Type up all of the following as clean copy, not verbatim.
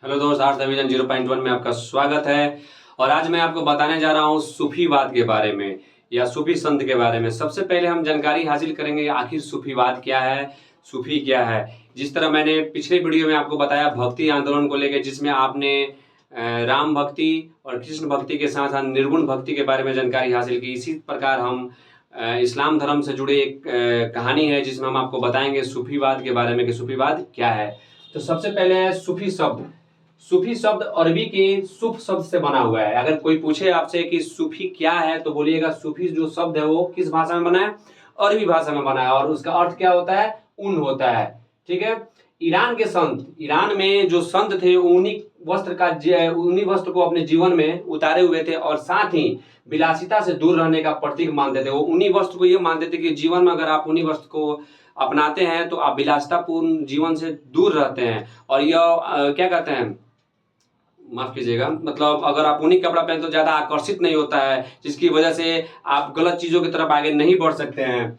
Hello दोस्त, arts division 0.1 में आपका स्वागत है। और आज मैं आपको बताने जा रहा हूँ सूफीवाद के बारे में या सूफी संत के बारे में। सबसे पहले हम जानकारी हासिल करेंगे आखिर सूफीवाद क्या है, सूफी क्या है। जिस तरह मैंने पिछले वीडियो में आपको बताया भक्ति आंदोलन को लेकर, जिसमें आपने राम भक्ति और कृष्ण भक्ति के साथ साथ निर्गुण भक्ति के बारे में जानकारी हासिल की। इसी प्रकार हम इस्लाम धर्म से जुड़े एक कहानी है जिसमें हम आपको बताएंगे सूफीवाद के बारे में कि सूफीवाद क्या है। तो सबसे पहले है सूफी शब्द। सूफी शब्द अरबी के सूफ शब्द से बना हुआ है। अगर कोई पूछे आपसे कि सूफी क्या है तो बोलिएगा सूफी जो शब्द है वो किस भाषा में बना है, अरबी भाषा में बना है, और उसका अर्थ क्या होता है, ऊन होता है। ठीक है। ईरान के संत, ईरान में जो संत थे उन्हीं वस्त्र को अपने जीवन में उतारे हुए थे और साथ ही विलासिता से दूर रहने का प्रतीक मानते थे। वो उन्हीं वस्त्र को ये मानते थे कि जीवन में अगर आप उन्हीं वस्त्र को अपनाते हैं तो आप विलासितापूर्ण जीवन से दूर रहते हैं। और यह क्या कहते हैं, माफ कीजिएगा, मतलब अगर आप उन्हीं कपड़ा पहनते तो ज्यादा आकर्षित नहीं होता है, जिसकी वजह से आप गलत चीजों की तरफ आगे नहीं बढ़ सकते हैं।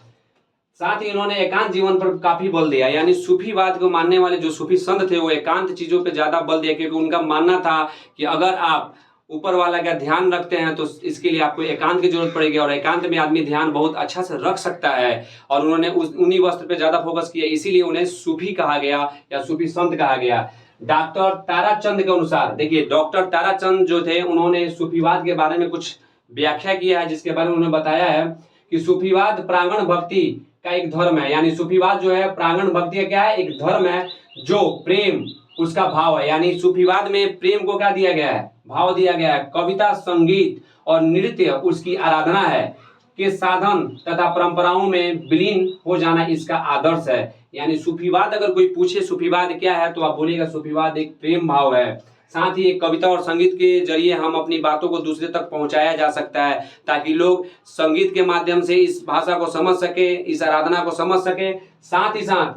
साथ ही इन्होंने एकांत जीवन पर काफी बल दिया, यानी सूफीवाद को मानने वाले जो सूफी संत थे वो एकांत चीजों पे ज्यादा बल दिया, क्योंकि उनका मानना था कि अगर आप ऊपर वाला का ध्यान रखते हैं तो इसके लिए आपको एकांत की जरूरत पड़ेगी, और एकांत में आदमी ध्यान बहुत अच्छा से रख सकता है। और उन्होंने उन्हीं वस्त्र पे ज्यादा फोकस किया, इसीलिए उन्हें सूफी कहा गया या सूफी संत कहा गया। डॉक्टर ताराचंद के अनुसार, देखिए डॉक्टर ताराचंद जो थे उन्होंने सूफीवाद के बारे में कुछ व्याख्या किया है, जिसके बारे में उन्होंने बताया है कि सूफीवाद प्रांगण भक्ति का एक धर्म है। यानी सूफीवाद जो है प्रांगण भक्ति का क्या है, एक धर्म है जो प्रेम उसका भाव है। यानी सूफीवाद में प्रेम को क्या दिया गया है, भाव दिया गया है। कविता, संगीत और नृत्य उसकी आराधना है के साधन तथा परंपराओं में विलीन हो जाना इसका आदर्श है। यानी सूफीवाद, अगर कोई पूछे सूफीवाद क्या है तो आप बोलिएगा सूफीवाद एक प्रेम भाव है। साथ ही एक कविता और संगीत के जरिए हम अपनी बातों को दूसरे तक पहुंचाया जा सकता है, ताकि लोग संगीत के माध्यम से इस भाषा को समझ सके, इस आराधना को समझ सके। साथ ही साथ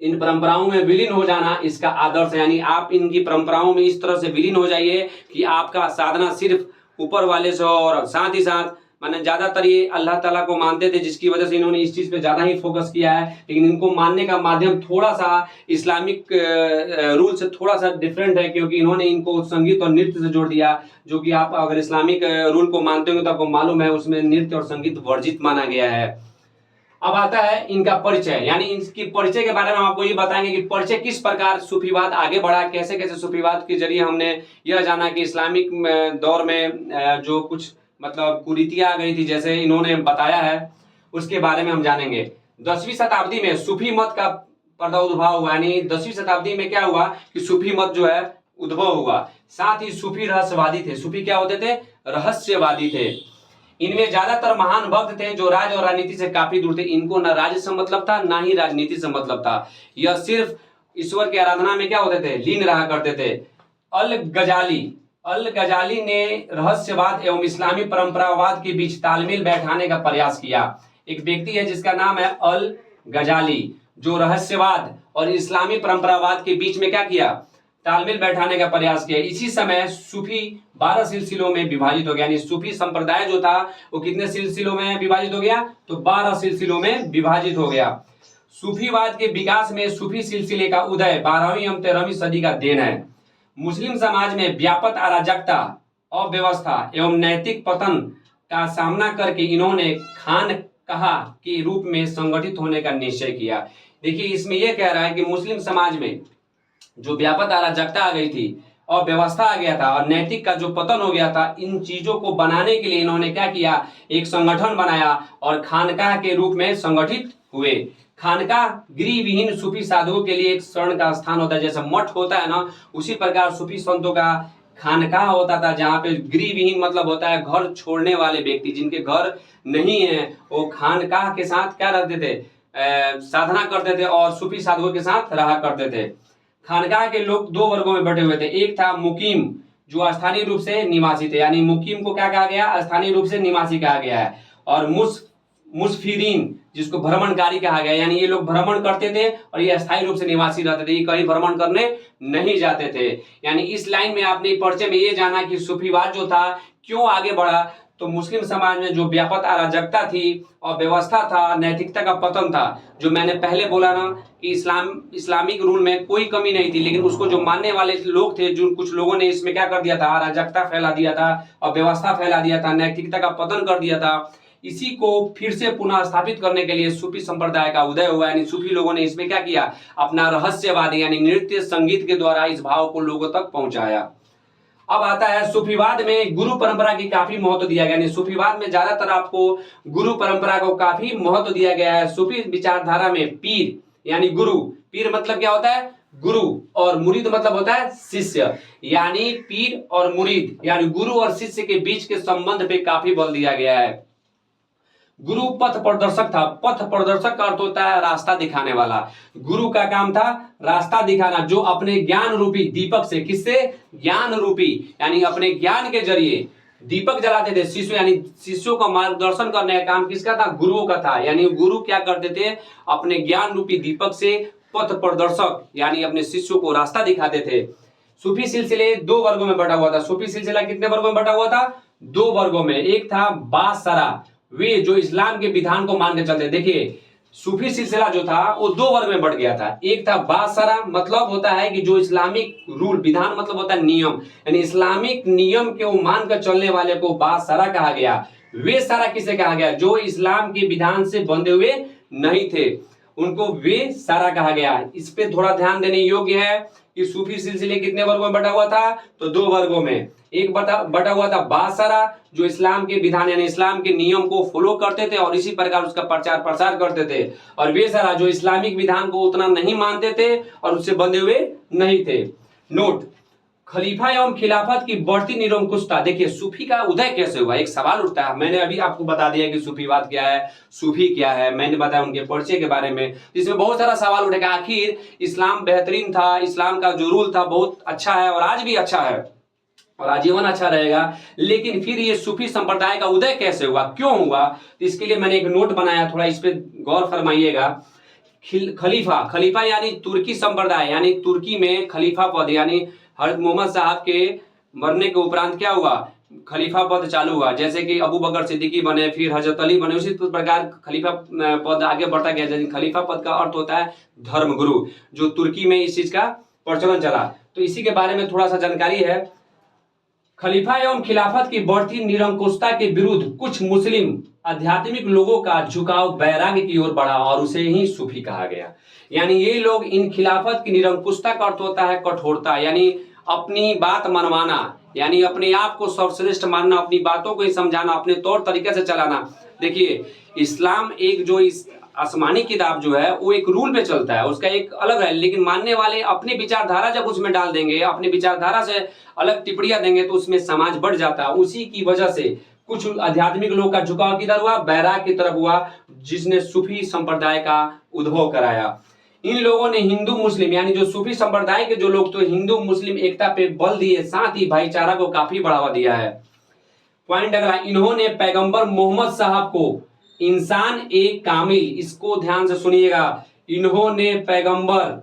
इन परंपराओं में विलीन हो जाना इसका आदर्श है। यानी आप इनकी परंपराओं में इस तरह से विलीन हो जाइए कि आपका साधना सिर्फ ऊपर वाले से हो। और साथ ही साथ माने ज्यादातर ये अल्लाह ताला को मानते थे, जिसकी वजह से इन्होंने इस चीज पे ज्यादा ही फोकस किया है। लेकिन इनको मानने का माध्यम थोड़ा सा इस्लामिक रूल से थोड़ा सा डिफरेंट है, क्योंकि इन्होंने इनको संगीत और नृत्य से जोड़ दिया, जो कि आप अगर इस्लामिक रूल को मानते होंगे तो आपको मालूम है उसमें नृत्य और संगीत वर्जित माना गया है। अब आता है इनका परिचय, यानी इनकी परिचय के बारे में हम आपको ये बताएंगे कि परिचय किस प्रकार सूफीवाद आगे बढ़ा, कैसे कैसे सूफीवाद के जरिए हमने यह जाना कि इस्लामिक दौर में जो कुछ मतलब कुरीतियां आ गई थी, जैसे इन्होंने बताया है, उसके बारे में हम जानेंगे। 10वीं शताब्दी में सूफी मत का प्रादुर्भाव हुआ, यानी 10वीं शताब्दी में क्या हुआ कि सूफी मत जो है उद्भव हुआ। साथ ही सूफी रहस्यवादी थे। सूफी क्या होते थे, रहस्यवादी थे। इनमें ज्यादातर महान भक्त थे जो राज और राजनीति से काफी दूर थे। इनको न राज्य से मतलब था, ना ही राजनीति से मतलब था। यह सिर्फ ईश्वर की आराधना में क्या होते थे, लीन रहा करते थे। अल गजाली ने रहस्यवाद एवं इस्लामी परंपरावाद के बीच तालमेल बैठाने का प्रयास किया। एक व्यक्ति है जिसका नाम है अल गजाली, जो रहस्यवाद और इस्लामी परंपरावाद के बीच में क्या किया, तालमेल बैठाने का प्रयास किया। इसी समय सूफी 12 सिलसिलों में विभाजित हो गया। यानी सूफी संप्रदाय जो था वो कितने सिलसिलों में विभाजित हो गया, तो 12 सिलसिलों में विभाजित हो गया। सूफीवाद के विकास में सूफी सिलसिले का उदय 12वीं एवं 13वीं सदी का देन है। मुस्लिम समाज में व्यापक अराजकता, अव्यवस्था एवं नैतिक पतन का सामना करके इन्होंने खानकाह के रूप में संगठित होने का निश्चय किया। देखिए इसमें यह कह रहा है कि मुस्लिम समाज में जो व्यापक अराजकता आ गई थी, अव्यवस्था आ गया था और नैतिक का जो पतन हो गया था, इन चीजों को बनाने के लिए इन्होंने क्या किया, एक संगठन बनाया और खानकाह के रूप में संगठित हुए। खानकाह गृह विहीन सूफी साधुओं के लिए एक शरण का स्थान होता है। जैसे मठ होता है ना, उसी प्रकार सूफी संतों का खानकाह होता था, जहाँ पे गृह विहीन मतलब होता है घर छोड़ने वाले व्यक्ति, जिनके घर नहीं है, वो खानकाह के साथ क्या रहते थे, साधना करते थे और सूफी साधुओं के साथ रहा करते थे। खानकाह के लोग दो वर्गों में बटे हुए थे। एक था मुकीम, जो स्थानीय रूप से निवासी थे, यानी मुकीम को क्या कहा गया, स्थानीय रूप से निवासी कहा गया है। और मुसफिरीन, जिसको भ्रमणकारी कहा गया, यानी ये लोग भ्रमण करते थे और ये अस्थायी रूप से निवासी रहते थे, ये कहीं भ्रमण करने नहीं जाते थे। यानी इस लाइन में आपने परिचय में ये जाना कि सूफीवाद जो था क्यों आगे बढ़ा, तो मुस्लिम समाज में जो व्यापक अराजकता थी और व्यवस्था था, नैतिकता का पतन था, जो मैंने पहले बोला ना कि इस्लामिक रूल में कोई कमी नहीं थी, लेकिन उसको जो मानने वाले लोग थे, जो कुछ लोगों ने इसमें क्या कर दिया था, अराजकता फैला दिया था और व्यवस्था फैला दिया था, नैतिकता का पतन कर दिया था। इसी को फिर से पुनः स्थापित करने के लिए सूफी संप्रदाय का उदय हुआ। यानी सूफी लोगों ने इसमें क्या किया, अपना रहस्यवादी यानी नृत्य संगीत के द्वारा इस भाव को लोगों तक पहुंचाया। अब आता है सूफीवाद में गुरु परंपरा की काफी महत्व दिया गया। सूफीवाद में ज्यादातर आपको गुरु परंपरा को काफी महत्व दिया गया है। सूफी विचारधारा में पीर यानी गुरु, पीर मतलब क्या होता है, गुरु, और मुरीद मतलब होता है शिष्य। यानी पीर और मुरीद यानी गुरु और शिष्य के बीच के संबंध पे काफी बल दिया गया है। गुरु पथ प्रदर्शक था। पथ प्रदर्शक का अर्थ होता है रास्ता दिखाने वाला। गुरु का काम था रास्ता दिखाना, जो अपने ज्ञान रूपी दीपक से, किससे, ज्ञान रूपी यानी अपने ज्ञान के जरिए दीपक जलाते थे। शिष्य यानी शिष्यों का मार्गदर्शन करने का काम किसका था, गुरुओं का था। यानी गुरु क्या करते थे, अपने ज्ञान रूपी दीपक से पथ प्रदर्शक यानी अपने शिष्यों को रास्ता दिखाते थे। सूफी सिलसिले दो वर्गों में बटा हुआ था। सूफी सिलसिला कितने वर्गों में बटा हुआ था, दो वर्गों में। एक था बासरा, वे जो इस्लाम के विधान को मान के चलते। देखिए सूफी सिलसिला जो था वो दो वर्ग में बढ़ गया था। एक था बासरा, मतलब होता है कि जो इस्लामिक रूल, विधान मतलब होता है नियम, यानी इस्लामिक नियम के वो मान कर चलने वाले को बासरा कहा गया। वे सारा किसे कहा गया, जो इस्लाम के विधान से बंधे हुए नहीं थे, उनको वे सारा कहा गया। इस पे थोड़ा ध्यान देने योग्य है कि सूफी सिलसिले कितने वर्गों में बटा हुआ था, तो दो वर्गों में। एक बटा हुआ था बासरा, जो इस्लाम के विधान यानी इस्लाम के नियम को फॉलो करते थे और इसी प्रकार उसका प्रचार प्रसार करते थे। और वे सारा जो इस्लामिक विधान को उतना नहीं मानते थे और उससे बंधे हुए नहीं थे। नोट, खलीफा एवं खिलाफत की बढ़ती निरंकुशता। देखिए सूफी का उदय कैसे हुआ, एक सवाल उठता है। मैंने अभी आपको बता दिया कि सूफीवाद क्या है, सूफी क्या है, मैंने बताया उनके परिचय के बारे में। इसमें बहुत सारा सवाल उठेगा, आखिर इस्लाम बेहतरीन था, इस्लाम का जो रूल था बहुत अच्छा है और आज भी अच्छा है और आजीवन अच्छा रहेगा, लेकिन फिर ये सूफी संप्रदाय का उदय कैसे हुआ, क्यों हुआ, तो इसके लिए मैंने एक नोट बनाया, थोड़ा इस पे गौर फरमाइएगा। खलीफा यानी तुर्की संप्रदाय, यानी तुर्की में खलीफा पद यानी हजरत मोहम्मद साहब के मरने के उपरांत क्या हुआ, खलीफा पद चालू हुआ। जैसे कि अबू बकर सिद्दीकी बने, फिर हजरत अली बने, उसी प्रकार खलीफा पद आगे बढ़ता गया। जैसे खलीफा पद का अर्थ होता है धर्मगुरु, जो तुर्की में इस चीज का प्रचलन चला। तो इसी के बारे में थोड़ा सा जानकारी है। खलीफा एवं खिलाफत की बढ़ती निरंकुशता के विरुद्ध कुछ मुस्लिम आध्यात्मिक लोगों का झुकाव वैराग्य की ओर बढ़ा और उसे ही सूफी कहा गया। यानी ये लोग, इन खिलाफत की निरंकुशता का अर्थ होता है कठोरता, यानी अपनी बात मनवाना, यानी अपने आप को सर्वश्रेष्ठ मानना, अपनी बातों को ही समझाना, अपने तौर तरीके से चलाना। देखिए इस्लाम एक जो इस आसमानी किताब जो है वो एक रूल पे चलता है, उसका एक अलग है, लेकिन मानने वाले अपनी विचारधारा जब उसमें डाल देंगे, अपनी विचारधारा से अलग टिप्पणियां देंगे, तो उसमें समाज बढ़ जाता है। उसी की वजह से कुछ आध्यात्मिक लोग का झुकाव किधर हुआ, बैराग की तरफ हुआ, जिसने सूफी संप्रदाय का उद्भव कराया। इन लोगों ने हिंदू मुस्लिम यानी जो सूफी संप्रदाय के जो लोग तो हिंदू मुस्लिम एकता पे बल दिए, साथ ही भाईचारा को काफी बढ़ावा दिया है। पॉइंट अगला, इन्होंने पैगंबर मोहम्मद साहब को इंसान एक कामिल, इसको ध्यान से सुनिएगा, इन्होंने पैगंबर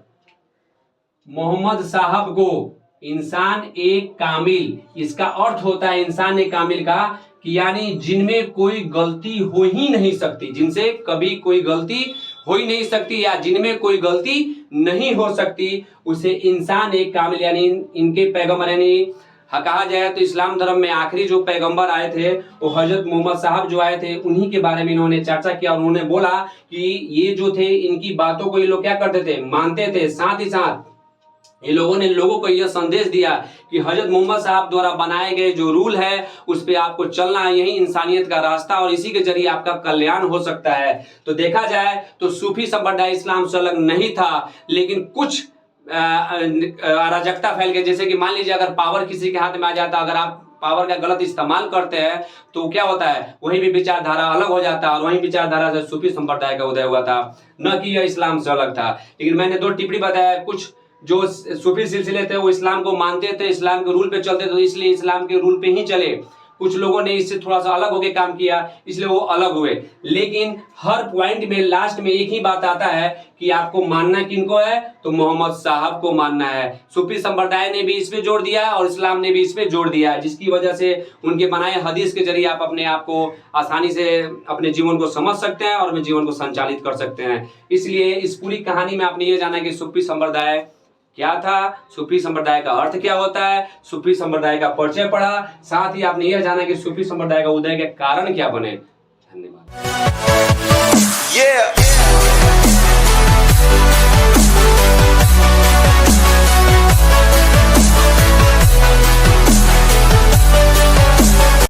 मोहम्मद साहब को इंसान एक कामिल, इसका अर्थ होता है इंसान एक कामिल का कि यानी जिनमें कोई गलती हो ही नहीं सकती, जिनसे कभी कोई गलती हो ही नहीं सकती या जिनमें कोई गलती नहीं हो सकती, उसे इंसान एक कामिल यानी इनके पैगंबर यानी कहा जाए तो इस्लाम धर्म में आखिरी जो पैगंबर आए थे वो हजरत मोहम्मद साहब जो आए थे, उन्हीं के बारे में इन्होंने चर्चा किया और उन्होंने बोला कि ये जो थे इनकी बातों को ये लोग क्या करते थे, मानते थे। साथ ही साथ ये लोगों ने लोगों को यह संदेश दिया कि हजरत मोहम्मद साहब द्वारा बनाए गए जो रूल है उस पे आपको चलना है, यही इंसानियत का रास्ता और इसी के जरिए आपका कल्याण हो सकता है। तो देखा जाए तो सूफी संप्रदाय इस्लाम से अलग नहीं था, लेकिन कुछ अराजकता फैल गई। जैसे कि मान लीजिए अगर पावर किसी के हाथ में आ जाता, अगर आप पावर का गलत इस्तेमाल करते हैं तो क्या होता है, वहीं भी विचारधारा अलग हो जाता है और वहीं विचारधारा से सूफी संप्रदाय का उदय हुआ था, न कि यह इस्लाम से अलग था। लेकिन मैंने दो टिप्पणी बताया, कुछ जो सूफी सिलसिले थे वो इस्लाम को मानते थे, इस्लाम के रूल पे चलते थे, तो इसलिए इस्लाम के रूल पे ही चले। कुछ लोगों ने इससे थोड़ा सा अलग होकर काम किया, इसलिए वो अलग हुए। लेकिन हर पॉइंट में लास्ट में एक ही बात आता है कि आपको मानना किनको है, तो मोहम्मद साहब को मानना है। सूफी संप्रदाय ने भी इस पे जोर दिया है और इस्लाम ने भी इस पे जोर दिया है, जिसकी वजह से उनके बनाए हदीस के जरिए आप अपने आप को आसानी से अपने जीवन को समझ सकते हैं और अपने जीवन को संचालित कर सकते हैं। इसलिए इस पूरी कहानी में आपने ये जाना कि सूफी संप्रदाय क्या था, सूफी संप्रदाय का अर्थ क्या होता है, सूफी संप्रदाय का परिचय पढ़ा, साथ ही आपने यह जाना कि सूफी संप्रदाय का उदय के कारण क्या बने। धन्यवाद।